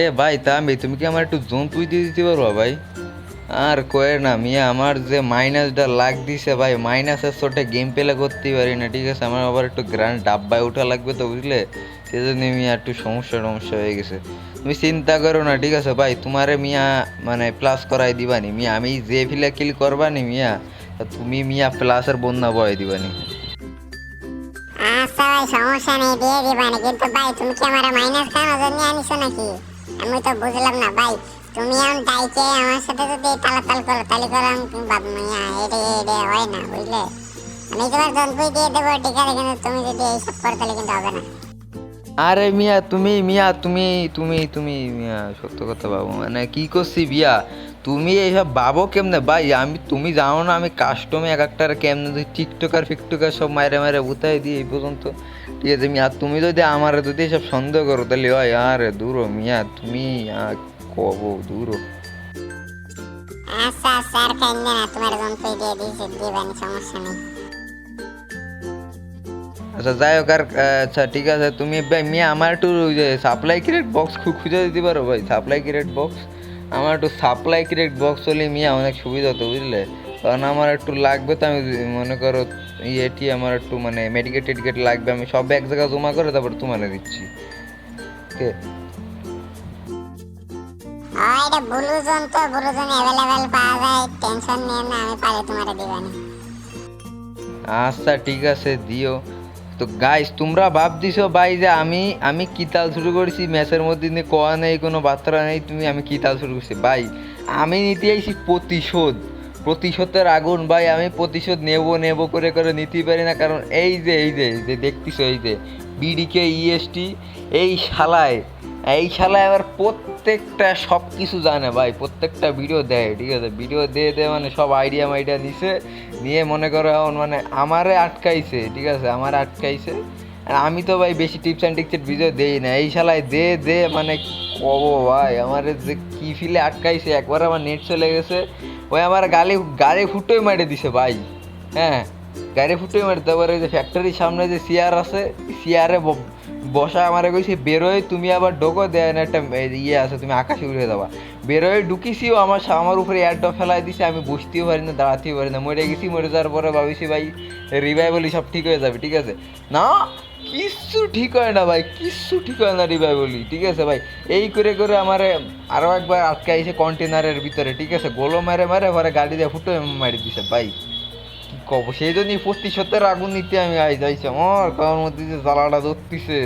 এ ভাই তাম্বি, তুমি কি আমার একটু জোন পুই দিয়ে দিতে পারবা ভাই? আর কয়ে না মিয়া, আমার যে মাইনাসটা লাগ দিছে ভাই, মাইনাসের চোটে গেম প্লে করতেই পারি না, ঠিক আছে? আমার আবার একটু গ্র্যান্ড ডাব্বায় উঠা লাগবে তো, বুঝলে? সেজন্য মিয়া একটু সমস্যা টমস্যা হয়ে গেছে। তুমি চিন্তা করো না, ঠিক আছে ভাই? তোমারে মিয়া মানে প্লাস করাই দিবানি মিয়া, আমি যে ফিলে কিল করবানি মিয়া, তা তুমি মিয়া প্লাসের বন্যা বয় দিবানি। আচ্ছা ভাই, সমস্যা নেই, দিয়ে দিবানি। কিন্তু ভাই তুমি কি আমার মাইনাস খাওয়ানোর জন্য আনিছো নাকি? আমি তো বুঝলাম না ভাই। তুমি এখন ডাইকে আমার সাথে যদি তালাতাল করো তাহলে করে আমি মিয়া এটা এটা হয় না, বুঝলে? আমি তোমার জন্তুই দিয়ে দেবো, ঠিক আছে, কিন্তু তুমি যদি এইসব করো তাহলে কিন্তু হবে না। আরে মিয়া, তুমি মিয়া সত্য কথা বাবু, মানে কি করছি বিয়া? তুমি এইসব ভাবো কেমনে ভাই? তুমি জানো না আমি কাস্টমে এক একটার কেমনে টিকটকার ফিকটকার সব মারে মারে উঠাই দিই এই পর্যন্ত, ঠিক আছে মিয়া? তুমি যদি আমার যদি এসব সন্দেহ করো তাহলে হয় আরে দূরো মিয়া, তুমি কব দূরো। আচ্ছা আচ্ছা, আর কাইন্দে না, তোমার জন্তুই দিয়ে দিয়েছি, দিবানি, সমস্যা নেই। আচ্ছা যাই হোক, আর আচ্ছা ঠিক আছে, তুমি ভাই মিয়া আমার একটু ওই যে সাপ্লাই ক্রেট বক্স খুঁজে দিতে পারো ভাই? সাপ্লাই ক্রেট বক্স, আমার একটু সাপ্লাই ক্রেট বক্স হলে মিয়া অনেক সুবিধা হতো, বুঝলে? কারণ আমার একটু লাগবে তো, আমি মনে করো এটি আমার একটু মানে মেডিকেট টেডিকেট লাগবে, আমি সব এক জায়গায় জমা করে তারপর তোমার দিচ্ছি, ঠিক এটা ব্লু জোন, তো ব্লু জোন অ্যাভেলেবেল পাওয়া যায়, টেনশন নিয়ে না, আমি পারি তোমার দিবানি। আচ্ছা ঠিক আছে দিও। তো গাইস, তোমরা ভাব দিছো ভাই যে আমি আমি কি তাল শুরু করেছি ম্যাচের মধ্যে, নিয়ে কোয়া নেই, কোনো বার্তা নেই, তুমি আমি কি তাল শুরু করছি ভাই? আমি নিতে আইছি প্রতিশোধ, প্রতিশোধের আগুন ভাই। আমি প্রতিশোধ নেব নেব করে করে নিতেই পারি না, কারণ এই যে দেখতেছো, এই যে বিডিকে ইএসটি, এই শালায় এই শালায় আবার প্রত্যেকটা সব কিছু জানে ভাই, প্রত্যেকটা ভিডিও দেয়, ঠিক আছে? ভিডিও দিয়ে দেয় মানে সব আইডিয়া মাইডিয়া নিছে, নিয়ে মনে করো এখন মানে আমারে আটকাইছে, ঠিক আছে? আমার আটকাইছে। আর আমি তো ভাই বেশি টিপস অ্যান্ড ট্রিক্সের ভিডিও দেই না, এই শালায় দে দে মানে কি কব ভাই, আমারে যে কি ফিলে আটকাইছে, একবার আমার নেট চলে গেছে, ওই আমার গালে গাড়ি ফুটোই মেরে দিছে ভাই। হ্যাঁ, গাড়ি ফুটোই মেরে, তারপরে ওই যে ফ্যাক্টরির সামনে যে চেয়ার আছে, চেয়ারে বসা আমারে কইছে বেরোয় তুমি আবার ঢোকো, দেয় না একটা ইয়ে আছে, তুমি আকাশে উড়ে যাবা। বেরোয় ঢুকিছিও, আমার উপরে এয়ারড্রপ ফেলাই দিছে, আমি বসতেও পারি না, দাঁড়াতেও পারি না, মরে গেছি। মরে যাওয়ার পরে ভাবিছি ভাই রিভাইভালি সব ঠিক হয়ে যাবে, ঠিক আছে? না, কিচ্ছু ঠিক হয় না ভাই, কিচ্ছু ঠিক হয় না রিভাইভালি, ঠিক আছে ভাই? এই করে করে আমারে আরও একবার আটকাইছে কন্টেনারের ভিতরে, ঠিক আছে? গোলো মারে মারে পরে গাড়ি দিয়ে ফুটো মারি দিছে ভাই। কি কব, সেই জন্যই প্রতিশোধের আগুন নিতে আমি আই যাইছি, আমার কারোর মধ্যে যে জ্বালাটা ধরতেছে,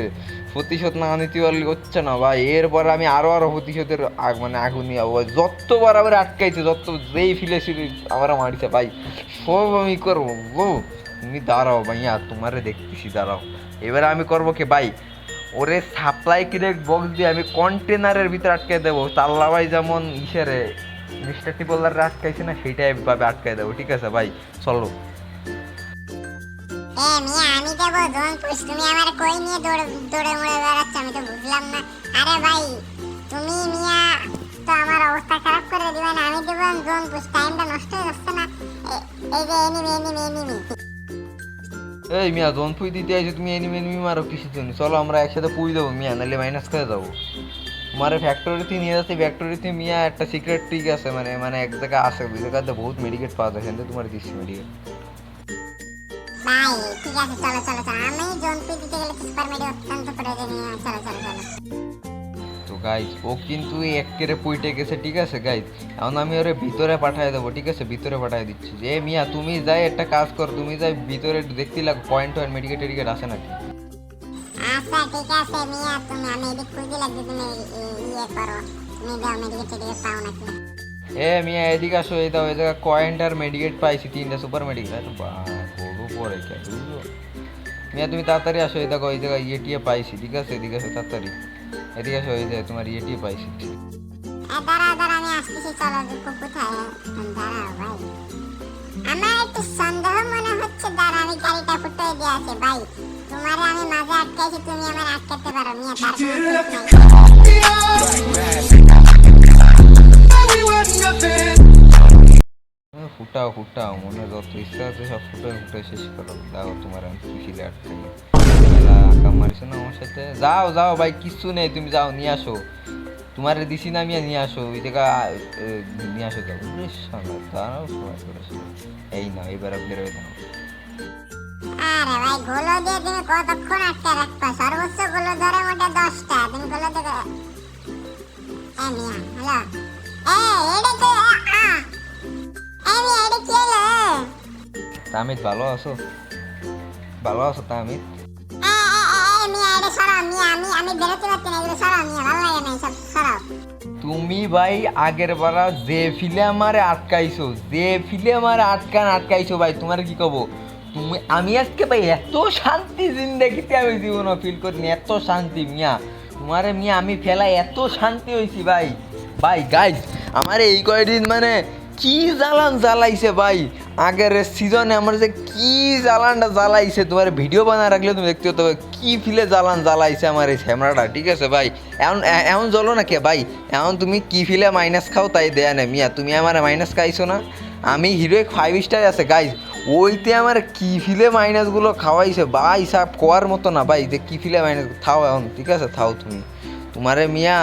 প্রতিশোধ না নিতে পারলে হচ্ছে না ভাই। এরপর আমি আরো প্রতিশোধের মানে আগুন নিয়ে যাবো ভাই। যতবার আবার আটকাইছে, যত যেই ফিলেছিল আমার মারিছে ভাই, সব আমি করবো গো। তুমি দাঁড়াও ভাইয়া, তোমারে দেখতেছি, দাঁড়াও। এবারে আমি করবো কি ভাই, ওরে সাপ্লাই ক্রেট বক্স দিয়ে আমি কন্টেনারের ভিতরে আটকে দেবো, তাল্লা ভাই যেমন ইসেরে মিস্টার টিপলার আটকাইছে না, সেইটাই ভাবে আটকাই দেবো, ঠিক আছে ভাই? চলো। মিয়া আমি দেবো জোন পুশ, তুমি আমার কই নিয়ে দৌড়ে দৌড়ে মরে বেড়াচ্ছ, আমি তো বুঝলাম না। আরে ভাই তুমি মিয়া তো আমার অবস্থা খারাপ করে দিবে না, আমি দেবো জোন পুশ, টাইমটা নষ্ট হয়ে যাচ্ছে না? এই যে এনিমি এনিমি এনিমি। এই মিয়া, জোন পুই দিতে আইছো তুমি, এনিমি এনিমি মারো কিসের জন্য? চলো আমরা একসাথে পুই দেবো মিয়া, নাহলে মাইনাস করে যাবো। তোমার ফ্যাক্টরিতে নিয়ে যাচ্ছি, ফ্যাক্টরিতে মিয়া একটা সিক্রেট ট্রিক আছে, মানে মানে এক জায়গায় আছে, ওই জায়গাতে বহুত মেডিকেট পাওয়া যায়, সেখান তোমার দিচ্ছি মেডিকেট। ভাই ঠিক আছে, চলো চলো চলো, আমি জোন পুশ দিতে গেলে তো সুপার মেডি অত্যন্ত প্রয়োজনীয়, চলো চলো চলো। তো গাইজ ও কিন্তু একেরে পুইটে গেছে, ঠিক আছে গাইজ? এখন আমি ওরে ভিতরে পাঠিয়ে দেবো, ঠিক আছে? ভিতরে পাঠিয়ে দিচ্ছি। যে মিয়া তুমি যাই একটা কাজ কর, তুমি যাই ভিতরে দেখতে লাগো পয়েন্ট টয়েন্ট মেডিকেট টেডিকেট আছে নাকি। আচ্ছা ঠিক আছে মিয়া, তুমি আমি এদিক খুঁজে লাগবে, তুমি ইয়ে করো, তুমি দাও মেডিকেট টেডিকেট পাও নাকি। মিয়া এদিকে আসো, এই দাও, এই জায়গায় কয়েন্ট আর মেডিকেট পাইছি, তিনটা সুপার মেডিকেট। আরে বা গরু পরে কে বুঝলো? মিয়া তুমি তাড়াতাড়ি আসো, এই দেখো এই জায়গায় ইয়েটিয়ে পাইছি, ঠিক আছে? এদিকে আসো তাড়াতাড়ি, এদিকে আসো, এই যে তোমার ইয়েটিয়ে পাইছি। দাঁড়াও দাঁড়াও, আমি আসতেছি, চলো। কোথায়? দাঁড়াও ভাই, আমার একটু সন্দেহ মনে হচ্ছে, দাঁড়া আমি গাড়িটা ফুটিয়ে দিয়ে আছে ভাই। তোমারে আমি মাঝে আটকাইছি, তুমি আমার আটকাতে পারো মিয়া, তার কোনো ফুটাও ফুটাও, মনে যত ইচ্ছা আছে সব ফুটাই ফুটাই শেষ করো, দাও তোমার আমি খুশি লাগছে না। আঁকা মারিস না আমার সাথে, যাও যাও ভাই, কিচ্ছু নেই, তুমি যাও নিয়ে আসো। তোমারে দিছি না মিয়া, নিয়ে আসো ওই জায়গা নিয়ে আসো যাবো। দাঁড়াও সময় করেছো, এই না এবার বেরোয় দাও। আরে ভাই গোলো দিয়ে তুমি কতক্ষণ আটকে রাখবা? সর্বোচ্চ গোলো ধরে মোটে 10টা, তুমি গোলো দেখো। এ মিয়া হ্যালো, এটা তো মিয়া এটা কি হলো? তামিদ ভালো আছো? ভালো আছো তামিদ? মিয়া এটা সরাও মিয়া, আমি বেরোতে পারছি না, এগুলো সরাও মিয়া, ভালো লাগে না এইসব, সরাও। তুমি ভাই আগের বারা যে ফিলে আমারে আটকাইছো, যে ফিলে আমারে আটকাইছো ভাই, তোমার কি কব? তুমি আমি আজকে ভাই এত শান্তি জিন্দেগিতে আমি জীবনে ফিল করিনি, এত শান্তি মিয়া। তোমারে মিয়া আমি ফেলায় এত শান্তি হয়েছি ভাই। ভাই গাইজ আমার এই কয়দিন মানে কি জ্বালান জ্বালাইছে ভাই, আগের সিজনে আমার যে কি জ্বালানটা জ্বালাইছে, তোমার ভিডিও বানা রাখলে তুমি দেখতে হতো কি ফিলে জ্বালান জ্বালাইছে আমার এই ক্যামেরাটা। ঠিক আছে ভাই, এমন জ্বলো না কে ভাই, এখন তুমি কি ফিলে মাইনাস খাও তাই দেয়া নেই মিয়া, তুমি আমার মাইনাস খাইছো না। আমি হিরোইক 5 স্টার আছে গাইজ, ওইতে আমার কি ফিলে মাইনাসগুলো খাওয়াইছে ভাই, সাপ কোয়ার মতো না ভাই, যে কি ফিলে মাইনাস থাও এখন। ঠিক আছে থাও তুমি, তোমারে মিয়া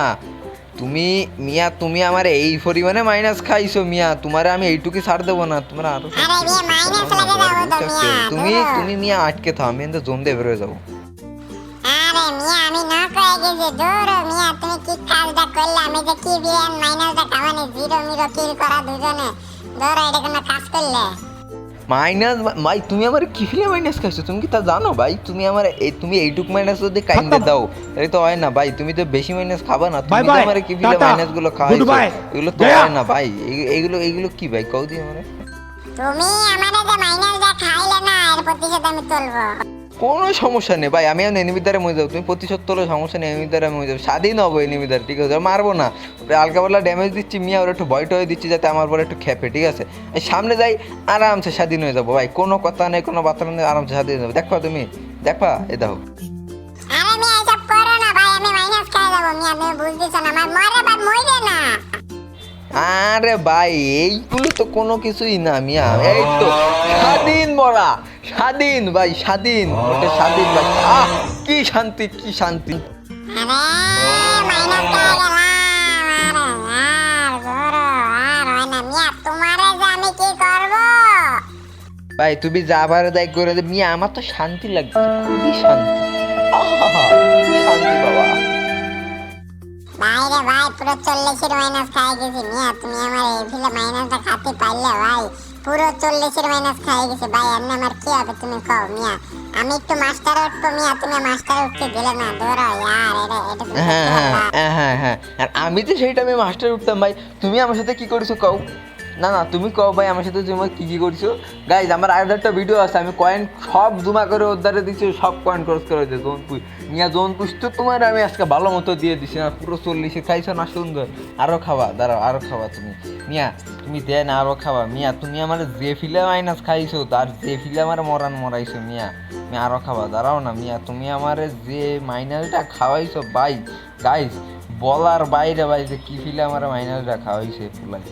তুমি আমার এই পরিমাণে মাইনাস খাইছো মিয়া, তোমারে আমি এইটুকু ছাড় দেবো না। তোমরা আরো আরে মিয়া মাইনাস লাগে যাবো তো মিয়া, তুমি মিয়া আটকে থাও, আমি কিন্তু জম দিয়ে বেরোয় যাবো। আরে মিয়া আমি না কয়ে গেছি দূর মিয়া, তুমি কি কাজটা করলে? আমি যে কি বিয়ান মাইনাসটা কামানে জিরো মিরো কিল করা দুজনে, দূর এটা কোনো কাজ করলে? মাইনাস ভাই তুমি আমার কি ফিলে মাইনাস খাইছো তুমি কি তা জানো ভাই? তুমি আমার তুমি এইটুক মাইনাস যদি কাইন্ডে দাও তাহলে তো হয় না ভাই, তুমি তো বেশি মাইনাস খাবা না। তুমি তো আমার কি ফিলে মাইনাস গুলো খাওয়াইছো, এগুলো তো হয় না ভাই। এইগুলো কি ভাই কও দি আমারে? তুমি আমারে যে মাইনাসটা খাইলে না, এর প্রতিশোধ আমি তুলবো। কোনো সমস্যা নেই ভাই, আমি এখন এনিমির দ্বারা মরে যাবো, তুমি প্রতিশোধ তোলো সমস্যা নেই, এনিমির দ্বারা মরে যাবো, স্বাধীন হবো এনিমির দ্বারা। ঠিক আছে মারবো না, হালকা পাতলা ড্যামেজ দিচ্ছি মিয়া, ওরা একটু ভয় টয় দিচ্ছি যাতে আমার পরে একটু খেপে। ঠিক আছে এই সামনে যাই আরামসে স্বাধীন হয়ে যাবো ভাই, কোনো কথা নেই কোনো বার্তা নেই, আরামসে স্বাধীন হয়ে যাবো। দেখো তুমি দেখবা এ দেখো। আরে মিয়া এসব করো না ভাই, আমি মাইনাস খাই যাবো মিয়া, তুমি বুঝতেছো না? আমার মরে ভাই মরে না। আরে ভাই এইগুলো তো কোনো কিছুই না মিয়া, এই তো স্বাধীন মরা, স্বাধীন ভাই, স্বাধীন ওটা স্বাধীন ভাই। কি শান্তি কি শান্তি। আরে মাইনাস খাই গেলাম। আরে আর গরো আর হয় না মিয়া, তোমারে যে আমি কি করবো? ভাই তুমি যা পারে তাই করে দে মিয়া, আমার তো শান্তি লাগছে, খুবই শান্তি। আহা, কি শান্তি বাবা। ভাই রে ভাই পুরো 40-এর মাইনাস খাই গেছি মিয়া, তুমি আমার এই ফিলে মাইনাসটা খাতে পারলে ভাই? পুরো 40-এর মাইনাস খাই গেছি ভাই, এমনি আমার কি হবে তুমি কও মিয়া? আমি একটু মাস্টার উঠবো মিয়া, তুমি মাস্টার উঠতে দিলে না, দৌড়ো ইয়ার এটা তুমি হ্যাঁ হ্যাঁ হ্যাঁ হ্যাঁ, আর আমি তো সেই টাইমে মাস্টার উঠতাম ভাই। তুমি আমার সাথে কি করেছো কও? না না তুমি কও ভাই আমার সাথে তুমি কি করছো? গাইজ আমার আর একটা ভিডিও আছে, আমি কয়েন সব জমা করে উদ্ধারে দিচ্ছি, সব কয়েন খরচ করে দিয়েছে। জোন পুষ মিয়া, জোন পুষ তো তোমার আমি আজকে ভালো মতো দিয়ে দিছি না, পুরো 40 খাইছো না সুন্দর। আরও খাওয়া দাঁড়াও, আরও খাওয়া তুমি মিয়া, তুমি দে না আরও খাওয়া মিয়া। তুমি আমার যে ফিলে মাইনাস খাইছো তার যে ফিলে আমার মরাইছো মিয়া, মিয়া আরও খাওয়া দাঁড়াও না মিয়া। তুমি আমার যে মাইনাসটা খাওয়াইছো ভাই গাইজ বলার বাইরে ভাই, যে কি ফিলে আমার মাইনাসটা খাওয়াইছে ফুলাই।